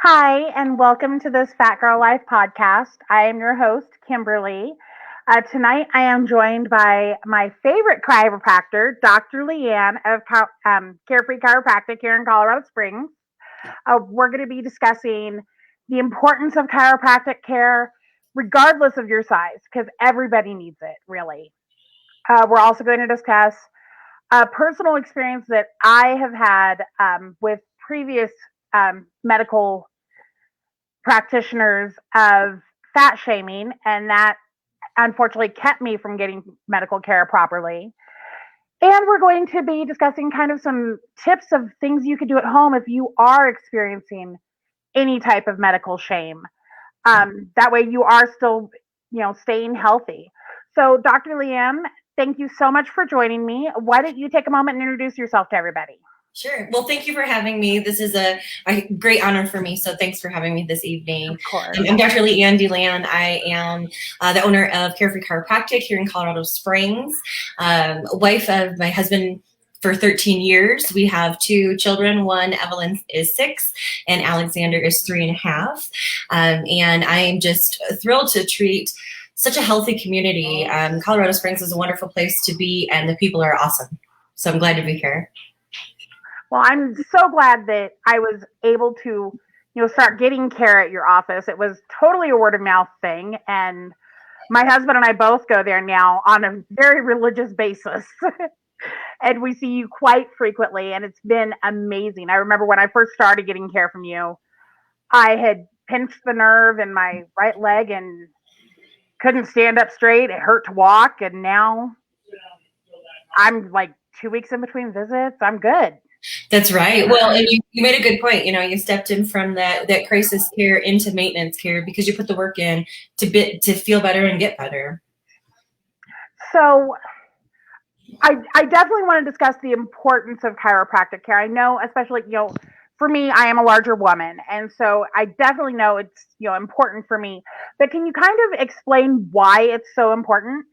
Hi, and welcome to this Fat Girl Life podcast. I am your host, Kimberly. Tonight, I am joined by my favorite chiropractor, Dr. Leanne of Carefree Chiropractic here in Colorado Springs. We're going to be discussing the importance of chiropractic care, regardless of your size, because everybody needs it, really. We're also going to discuss a personal experience that I have had with previous medical practitioners of fat shaming, and that unfortunately kept me from getting medical care properly. And we're going to be discussing kind of some tips of things you could do at home if you are experiencing any type of medical shame. That way you are still, staying healthy. So, Dr. Leanne, thank you so much for joining me. Why don't you take a moment and introduce yourself to everybody? Sure. Well, thank you for having me. This is a great honor for me. So thanks for having me this evening. Of course. I'm Dr. Leanne Deland. I am the owner of Carefree Chiropractic here in Colorado Springs, wife of my husband for 13 years. We have two children. One, Evelyn, is 6, and Alexander is 3.5. And I am just thrilled to treat such a healthy community. Colorado Springs is a wonderful place to be, and the people are awesome. So I'm glad to be here. Well, I'm so glad that I was able to, start getting care at your office. It was totally a word of mouth thing. And my husband and I both go there now on a very religious basis. And we see you quite frequently. And it's been amazing. I remember when I first started getting care from you, I had pinched the nerve in my right leg and couldn't stand up straight. It hurt to walk. And now I'm like 2 weeks in between visits. I'm good. That's right. Well, and you made a good point. You stepped in from that crisis care into maintenance care because you put the work in to feel better and get better. So I definitely want to discuss the importance of chiropractic care. I know, especially, for me, I am a larger woman. And so I definitely know it's, important for me. But can you kind of explain why it's so important?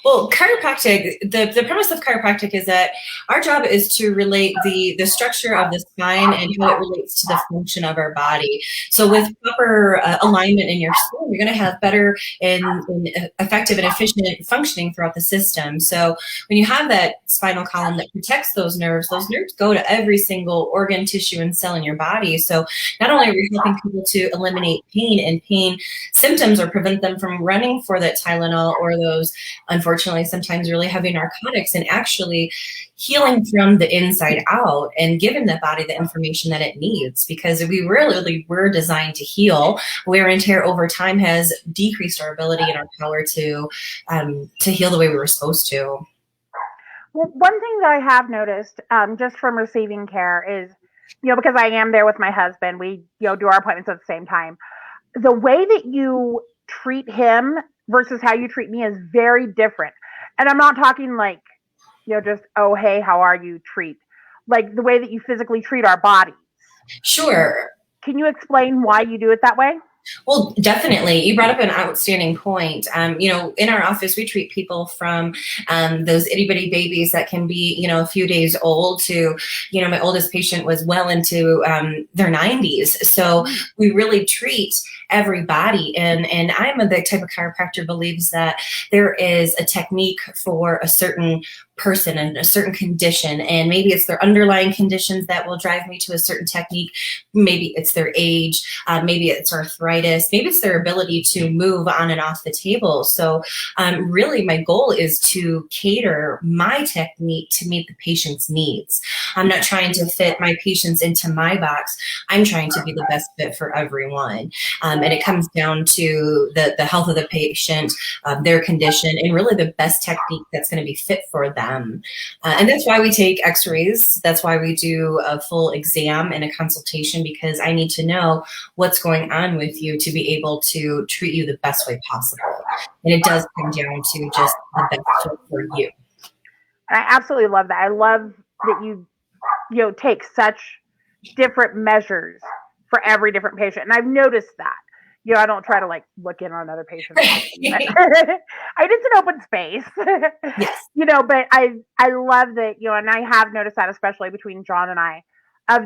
Well, chiropractic, the premise of chiropractic is that our job is to relate the structure of the spine and how it relates to the function of our body. So with proper alignment in your spine, you're going to have better and effective and efficient functioning throughout the system. So when you have that spinal column that protects those nerves go to every single organ, tissue, and cell in your body. So not only are we helping people to eliminate pain and pain symptoms or prevent them from running for that Tylenol or those, unfortunately, sometimes really heavy narcotics, and actually healing from the inside out and giving the body the information that it needs, because we really were designed to heal. Wear and tear over time has decreased our ability and our power to heal the way we were supposed to. Well, one thing that I have noticed just from receiving care is, because I am there with my husband, we do our appointments at the same time. The way that you treat him versus how you treat me is very different. And I'm not talking like, just, oh, hey, how are you treat, like the way that you physically treat our bodies. Sure. Can you explain why you do it that way? Well, definitely. You brought up an outstanding point. In our office, we treat people from those itty bitty babies that can be, a few days old to, my oldest patient was well into their 90s. So we really treat everybody. And I'm the type of chiropractor believes that there is a technique for a certain person and a certain condition, and maybe it's their underlying conditions that will drive me to a certain technique. Maybe it's their age, maybe it's arthritis, maybe it's their ability to move on and off the table. So really my goal is to cater my technique to meet the patient's needs. I'm not trying to fit my patients into my box. I'm trying to be the best fit for everyone. And it comes down to the health of the patient, their condition, and really the best technique that's going to be fit for them. And that's why we take x-rays. That's why we do a full exam and a consultation, because I need to know what's going on with you to be able to treat you the best way possible. And it does come down to just the best fit for you. I absolutely love that. I love that you take such different measures for every different patient. And I've noticed that. I don't try to look in on another patient. It's an open space. Yes. But I love that, and I have noticed that, especially between John and I,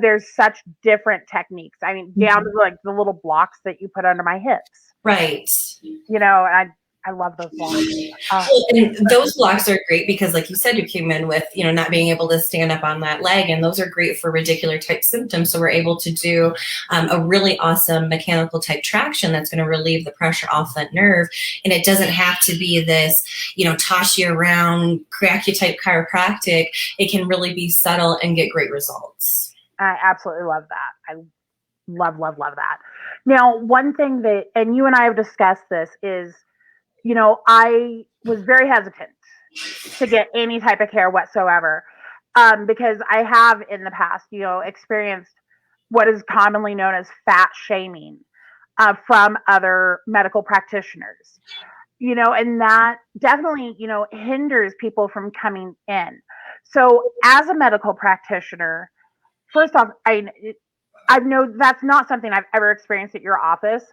there's such different techniques. I mean, down to like the little blocks that you put under my hips. Right. You know, and I love those blocks. Well, and those blocks are great because, like you said, you came in with, you know, not being able to stand up on that leg, and those are great for radicular type symptoms. So we're able to do a really awesome mechanical type traction that's going to relieve the pressure off that nerve. And it doesn't have to be this, you know, toss you around, crack you type chiropractic. It can really be subtle and get great results. I absolutely love that. I love that. Now, one thing that, and you and I have discussed this, is, you know, I was very hesitant to get any type of care whatsoever, because I have in the past, you know, experienced what is commonly known as fat shaming from other medical practitioners, you know, and that definitely, you know, hinders people from coming in. So as a medical practitioner, first off, I know that's not something I've ever experienced at your office.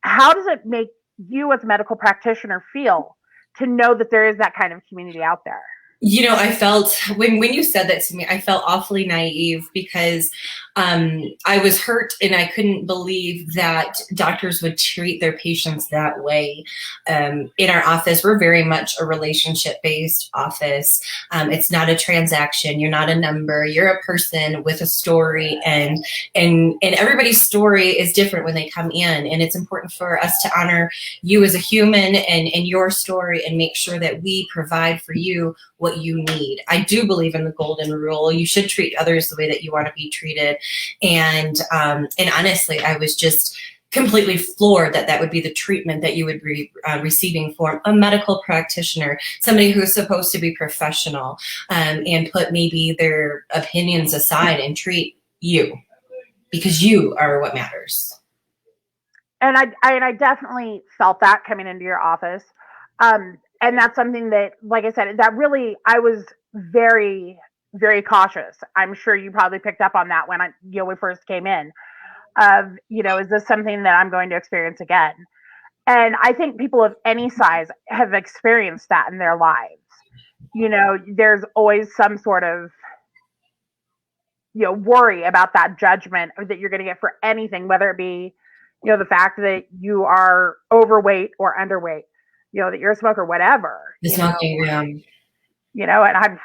How does it make you as a medical practitioner feel to know that there is that kind of community out there? You know, I felt when you said that to me, I felt awfully naive because I was hurt and I couldn't believe that doctors would treat their patients that way. In our office, we're very much a relationship-based office. It's not a transaction. You're not a number. You're a person with a story, and everybody's story is different when they come in. And it's important for us to honor you as a human and your story, and make sure that we provide for you what you need. I do believe in the golden rule. You should treat others the way that you want to be treated. And honestly, I was just completely floored that that would be the treatment that you would be receiving from a medical practitioner, somebody who's supposed to be professional, and put maybe their opinions aside and treat you because you are what matters. And I definitely felt that coming into your office. And that's something that, like I said, that really, I was very, very cautious. I'm sure you probably picked up on that when we first came in, of, you know, is this something that I'm going to experience again? And I think people of any size have experienced that in their lives. You know, there's always some sort of, you know, worry about that judgment that you're going to get for anything, whether it be, you know, the fact that you are overweight or underweight, you know, that you're a smoker, whatever. The smoking, yeah. You know, and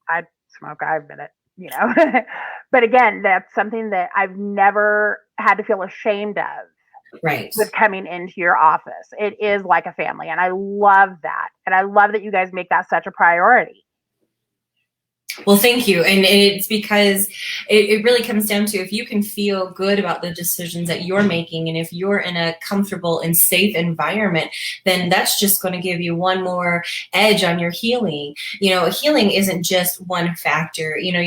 I smoke, I admit it, you know. But again, that's something that I've never had to feel ashamed of. Right. With coming into your office. It is like a family, and I love that. And I love that you guys make that such a priority. Well, thank you. And it's because it really comes down to, if you can feel good about the decisions that you're making, and if you're in a comfortable and safe environment, then that's just going to give you one more edge on your healing. You know, healing isn't just one factor. You know,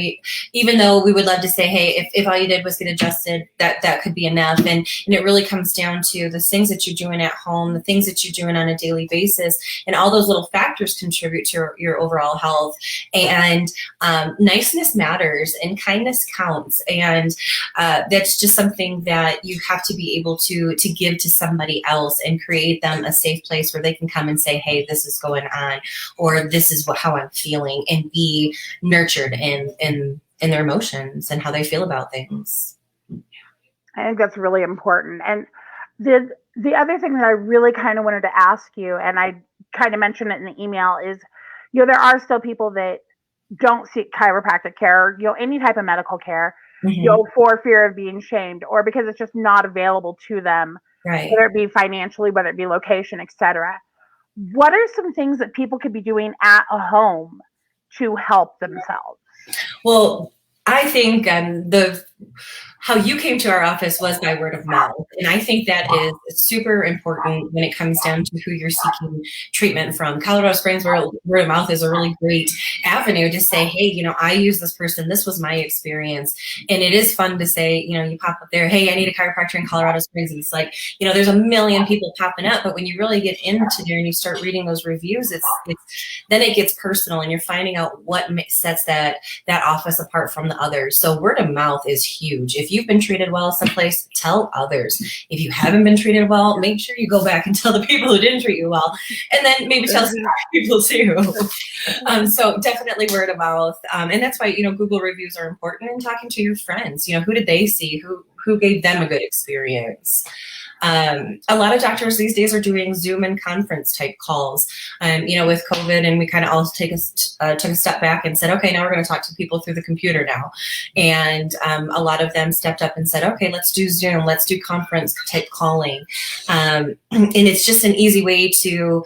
even though we would love to say, hey, if all you did was get adjusted, that could be enough. And it really comes down to the things that you're doing at home, the things that you're doing on a daily basis, and all those little factors contribute to your overall health. And niceness matters, and kindness counts, and that's just something that you have to be able to give to somebody else, and create them a safe place where they can come and say, hey, this is going on, or this is how I'm feeling, and be nurtured in their emotions and how they feel about things. I think that's really important. And the other thing that I really kind of wanted to ask you, and I kind of mentioned it in the email, is, you know, there are still people that don't seek chiropractic care, you know, any type of medical care, you know, for fear of being shamed, or because it's just not available to them, right? Whether it be financially, whether it be location, etc. What are some things that people could be doing at a home to help themselves? Well, I think how you came to our office was by word of mouth. And I think that is super important when it comes down to who you're seeking treatment from. Colorado Springs word of mouth is a really great avenue to say, hey, you know, I use this person. This was my experience. And it is fun to say, you know, you pop up there, hey, I need a chiropractor in Colorado Springs. And it's like, you know, there's a million people popping up. But when you really get into there and you start reading those reviews, then it gets personal, and you're finding out what sets that office apart from the others. So word of mouth is huge. If you've been treated well someplace, tell others. If you haven't been treated well, make sure you go back and tell the people who didn't treat you well, and then maybe tell some people too. So definitely word of mouth. And that's why, Google reviews are important, and talking to your friends. Who did they see? Who gave them a good experience? A lot of doctors these days are doing Zoom and conference type calls, with COVID, and we kind of all took a step back and said, okay, now we're going to talk to people through the computer now. And a lot of them stepped up and said, okay, let's do Zoom, let's do conference type calling. And it's just an easy way to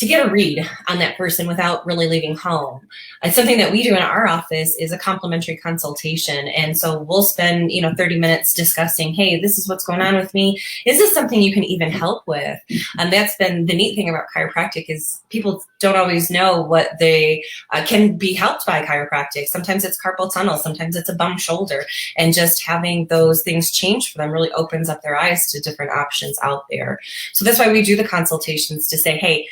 get a read on that person without really leaving home. It's something that we do in our office is a complimentary consultation. And so we'll spend, 30 minutes discussing, hey, this is what's going on with me. Is this something you can even help with? And that's been the neat thing about chiropractic is people don't always know what they can be helped by chiropractic. Sometimes it's carpal tunnel, sometimes it's a bum shoulder. And just having those things change for them really opens up their eyes to different options out there. So that's why we do the consultations to say, hey,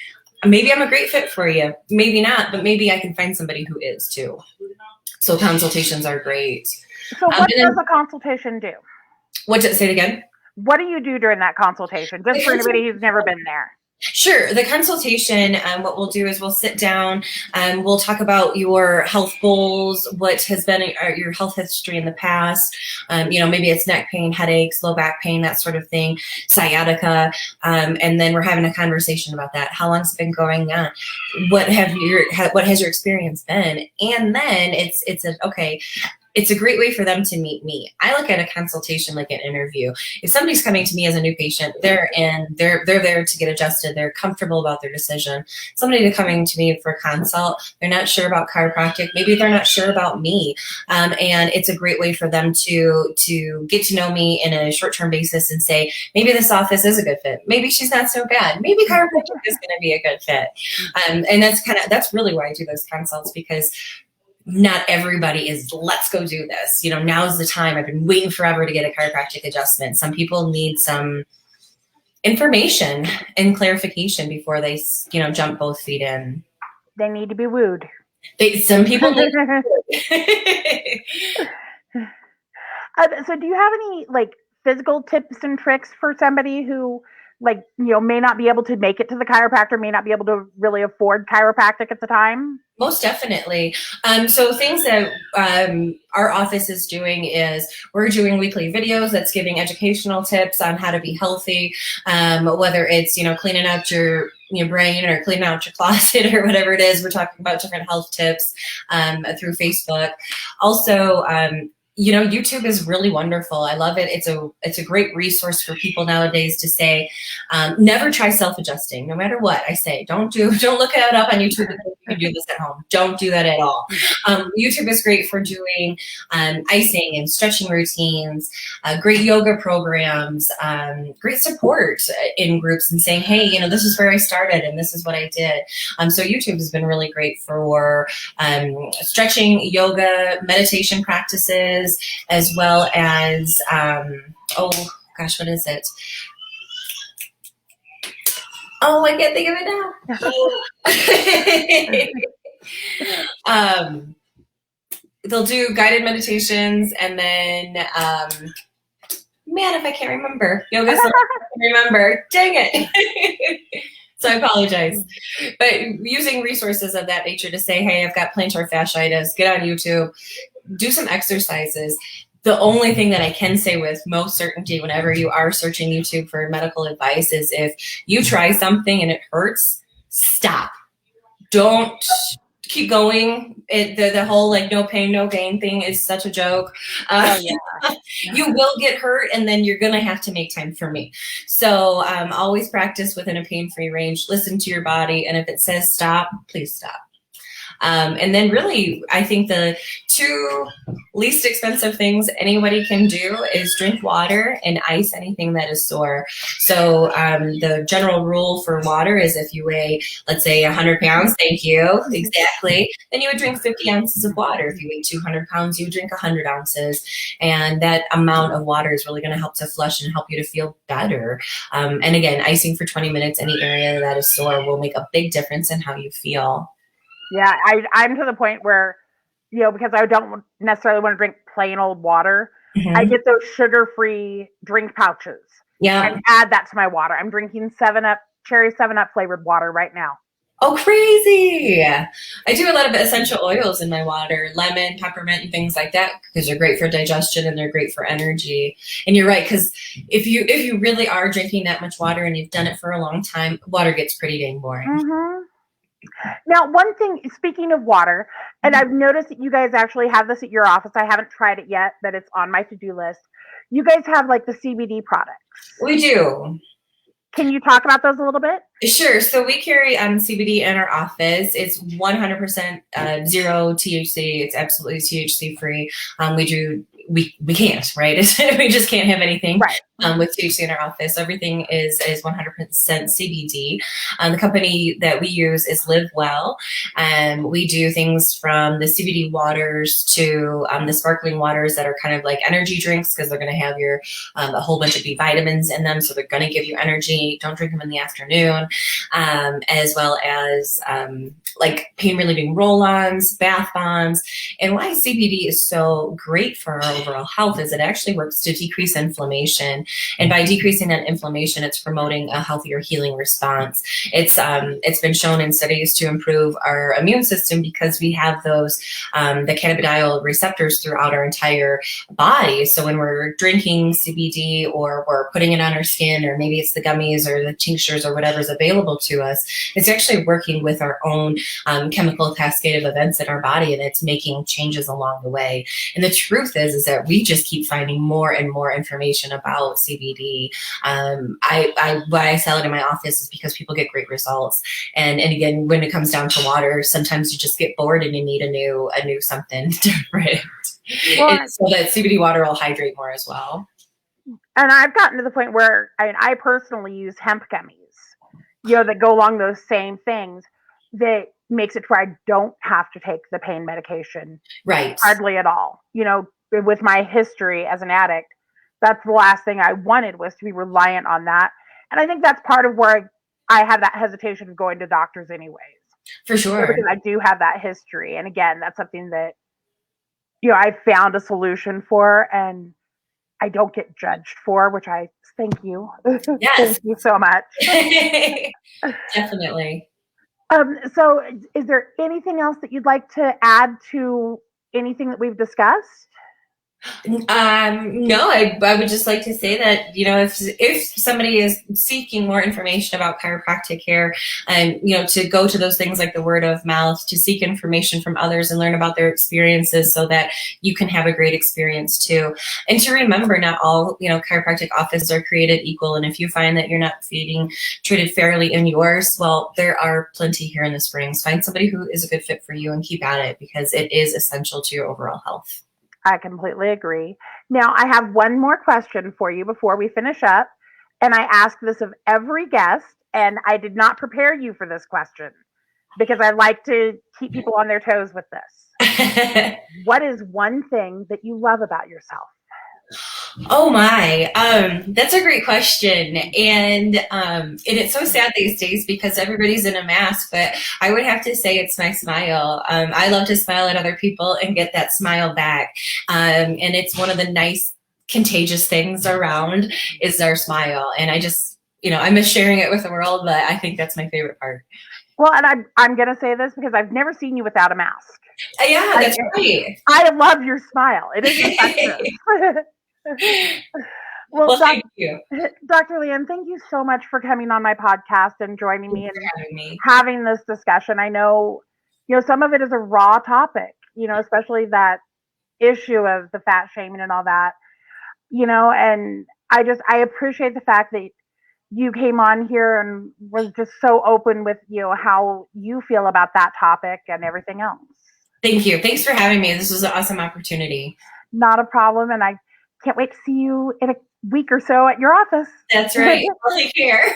maybe I'm a great fit for you, maybe not, but maybe I can find somebody who is too. So consultations are great. So what does a consultation do? What did it say again? What do you do during that consultation? Just for anybody who's never been there. Sure. The consultation, what we'll do is we'll sit down and we'll talk about your health goals, what has been your health history in the past. Maybe it's neck pain, headaches, low back pain, that sort of thing, sciatica. And then we're having a conversation about that. How long's it been going on? What has your experience been? And then it's a great way for them to meet me. I look at a consultation like an interview. If somebody's coming to me as a new patient, they're there to get adjusted. They're comfortable about their decision. Somebody coming to me for a consult, they're not sure about chiropractic. Maybe they're not sure about me. And it's a great way for them to get to know me in a short-term basis and say, maybe this office is a good fit. Maybe she's not so bad. Maybe chiropractic is going to be a good fit. And that's really why I do those consults, because not everybody is, let's go do this. Now's the time. I've been waiting forever to get a chiropractic adjustment. Some people need some information and clarification before they, jump both feet in. They need to be wooed. Some people need So do you have any physical tips and tricks for somebody who may not be able to make it to the chiropractor, may not be able to really afford chiropractic at the time? Most definitely. So things that our office is doing is we're doing weekly videos that's giving educational tips on how to be healthy, whether it's, cleaning out your brain or cleaning out your closet or whatever it is. We're talking about different health tips through Facebook. Also, YouTube is really wonderful. I love it. It's a great resource for people nowadays to say, never try self-adjusting, no matter what I say. Don't look it up on YouTube. You can do this at home. Don't do that at all. YouTube is great for doing icing and stretching routines, great yoga programs, great support in groups and saying, hey, this is where I started and this is what I did. So YouTube has been really great for stretching, yoga, meditation practices, as well as, what is it? Oh, I can't think of it now. They'll do guided meditations, and then, if I can't remember. Yoga's I can remember. Dang it. So I apologize. But using resources of that nature to say, hey, I've got plantar fasciitis, get on YouTube, do some exercises. The only thing that I can say with most certainty whenever you are searching YouTube for medical advice is if you try something and it hurts, stop. Don't keep going. The whole no pain, no gain thing is such a joke. You will get hurt, and then you're going to have to make time for me. So always practice within a pain-free range. Listen to your body, and if it says stop, please stop. And then really, I think the two least expensive things anybody can do is drink water and ice anything that is sore. So the general rule for water is if you weigh, let's say 100 pounds, thank you, exactly, then you would drink 50 ounces of water. If you weigh 200 pounds, you would drink 100 ounces. And that amount of water is really going to help to flush and help you to feel better. And again, icing for 20 minutes, any area that is sore will make a big difference in how you feel. Yeah, I'm to the point where, because I don't necessarily want to drink plain old water. I Mhm. get those sugar-free drink pouches Yeah. and add that to my water. I'm drinking 7-Up, cherry 7-Up flavored water right now. Oh, crazy. I do a lot of essential oils in my water, lemon, peppermint, and things like that, because they're great for digestion and they're great for energy. And you're right, because if you really are drinking that much water and you've done it for a long time, water gets pretty dang boring. Hmm. Now, one thing, speaking of water, and I've noticed that you guys actually have this at your office. I haven't tried it yet, but it's on my to-do list. You guys have like the CBD products. We do. Can you talk about those a little bit? Sure. So we carry CBD in our office. It's 100% zero THC. It's absolutely THC free. We can't, right? We just can't have anything Right. with THC in our office. Everything is 100% CBD. The company that we use is Live Well. We do things from the CBD waters to the sparkling waters that are kind of like energy drinks, because they're going to have your a whole bunch of B vitamins in them, so they're going to give you energy. Don't drink them in the afternoon. As well as like pain relieving roll-ons, bath bombs. And why CBD is so great for our overall health is it actually works to decrease inflammation. And by decreasing that inflammation, it's promoting a healthier healing response. It's been shown in studies to improve our immune system because we have those the cannabidiol receptors throughout our entire body. So when we're drinking CBD or we're putting it on our skin, or maybe it's the gummies or the tinctures or whatever's available to us, it's actually working with our own chemical cascade of events in our body, and it's making changes along the way. And the truth is that we just keep finding more and more information about CBD. Why I sell it in my office is because people get great results. And again, when it comes down to water, sometimes you just get bored and you need a new something different. Well, And so that CBD water will hydrate more as well. and I've gotten to the point where I personally use hemp gummies, that go along those same things, that makes it to where I don't have to take the pain medication Right. hardly at all. With my history as an addict, that's the last thing I wanted, was to be reliant on that. And I think that's part of where I have that hesitation of going to doctors anyways. For sure. Because I do have that history. And again, that's something that, I found a solution for, and I don't get judged for, which I thank you. Yes. Thank you so much. Definitely. So is there anything else that you'd like to add to anything that we've discussed? No, I would just like to say that, if somebody is seeking more information about chiropractic care, and, to go to those things like the word of mouth, to seek information from others and learn about their experiences so that you can have a great experience too. And to remember, not all, chiropractic offices are created equal. And if you find that you're not being treated fairly in yours, well, there are plenty here in the Springs. Find somebody who is a good fit for you and keep at it, because it is essential to your overall health. I completely agree. Now, I have one more question for you before we finish up. And I ask this of every guest, and I did not prepare you for this question because I like to keep people on their toes with this. What is one thing that you love about yourself? Oh my, that's a great question. And it's so sad these days because everybody's in a mask, but I would have to say it's my smile. I love to smile at other people and get that smile back. And it's one of the nice contagious things around is our smile. And I just, I miss sharing it with the world, but I think that's my favorite part. Well, and I'm going to say this because I've never seen you without a mask. Yeah, that's right. I love your smile. It is infectious. Well, thank you. Dr. Leanne, thank you so much for coming on my podcast and joining me and having this discussion. I know, some of it is a raw topic, especially that issue of the fat shaming and all that, and I appreciate the fact that you came on here and was just so open with, how you feel about that topic and everything else. Thank you. Thanks for having me. This was an awesome opportunity. Not a problem. And I can't wait to see you in a week or so at your office. That's right. I'll take care.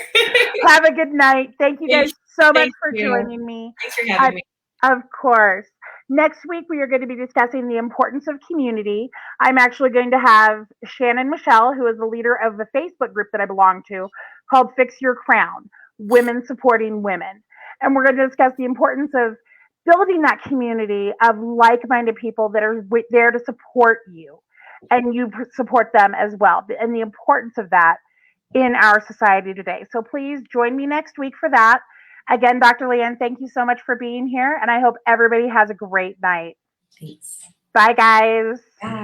Have a good night. Thank you guys so much for joining me. Thanks for having me. Of course. Next week, we are going to be discussing the importance of community. I'm actually going to have Shannon Michelle, who is the leader of the Facebook group that I belong to, called Fix Your Crown, Women Supporting Women. And we're going to discuss the importance of building that community of like-minded people that are there to support you. and you support them as well, and the importance of that in our society today. So please join me next week for that. Again, Dr. Leanne, thank you so much for being here, and I hope everybody has a great night. Thanks. Bye, guys. Bye.